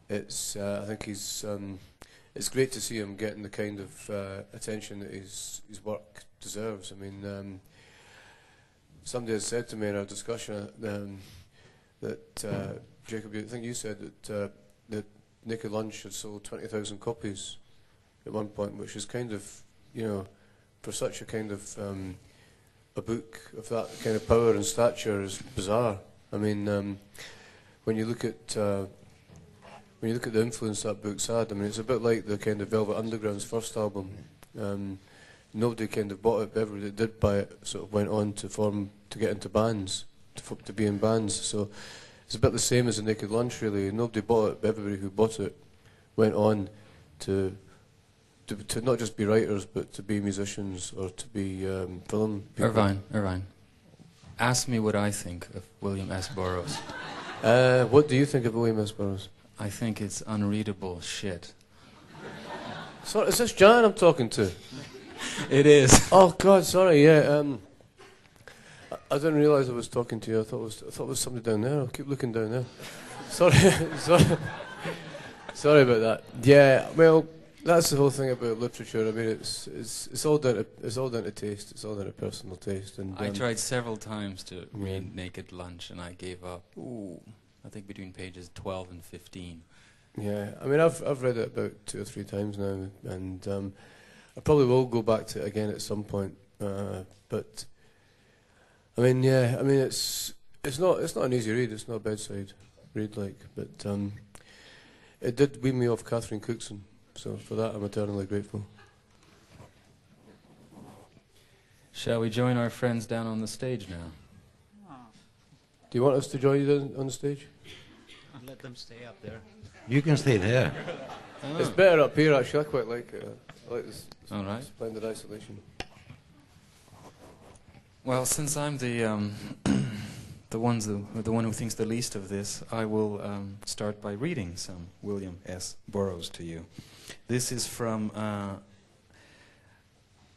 It's I think it's great to see him getting the kind of attention that his work deserves. I mean, somebody has said to me in our discussion that Jacob, I think you said that Naked Lunch had sold 20,000 copies at one point, which is kind of, for such a kind of a book of that kind of power and stature is bizarre. I mean, when you look at the influence that book's had, I mean, it's a bit like the kind of Velvet Underground's first album. Nobody kind of bought it, but everybody that did buy it sort of went on to get into bands, to be in bands. So it's a bit the same as the Naked Lunch, really. Nobody bought it, but everybody who bought it went on to not just be writers, but to be musicians or to be film people. Irvine, ask me what I think of William S. Burroughs. What do you think of William S. Burroughs? I think it's unreadable shit. Sorry, is this Jan I'm talking to? It is. Oh God, sorry. Yeah, I didn't realise I was talking to you. I thought it was somebody down there. I'll keep looking down there. Sorry, sorry about that. Yeah, well, that's the whole thing about literature. I mean, it's all down to taste. It's all down to personal taste. And I tried several times to read Naked Lunch, and I gave up. Ooh, I think between pages 12 and 15. Yeah, I mean, I've read it about 2 or 3 times now, and I probably will go back to it again at some point. But I mean, yeah, I mean, it's not an easy read. It's not a bedside read, but it did wean me off Catherine Cookson. So for that, I'm eternally grateful. Shall we join our friends down on the stage now? Do you want us to join you down on the stage? Let them stay up there. You can stay there. Oh. It's better up here, actually. I quite like it. I like this splendid isolation. Well, since I'm the one who thinks the least of this, I will start by reading some William S. Burroughs to you. This is from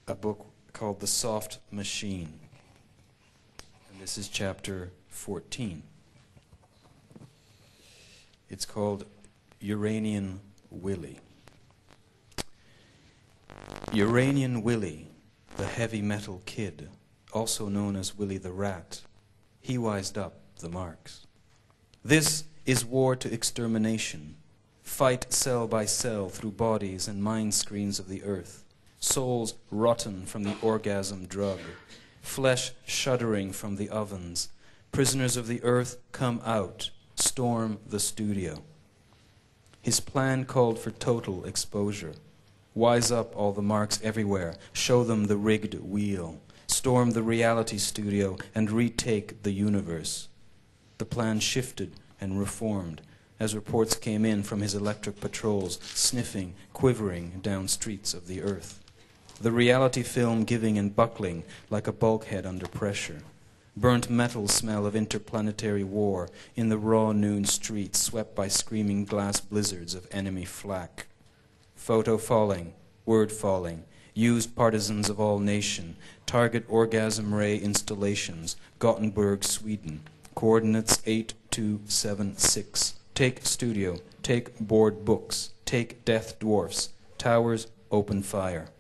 a book called The Soft Machine. And this is chapter 14. It's called Uranian Willie. Uranian Willie, the heavy metal kid, also known as Willie the Rat, he wised up the marks. This is war to extermination. Fight cell by cell through bodies and mind screens of the earth. Souls rotten from the orgasm drug. Flesh shuddering from the ovens. Prisoners of the earth come out. Storm the studio. His plan called for total exposure. Wise up all the marks everywhere. Show them the rigged wheel. Storm the reality studio and retake the universe. The plan shifted and reformed as reports came in from his electric patrols, sniffing, quivering down streets of the earth. The reality film giving and buckling like a bulkhead under pressure. Burnt metal smell of interplanetary war in the raw noon streets swept by screaming glass blizzards of enemy flak. Photo falling, word falling, used partisans of all nation, target orgasm ray installations, Gothenburg, Sweden, coordinates 8276. Take studio, take board books, take death dwarfs, towers, open fire.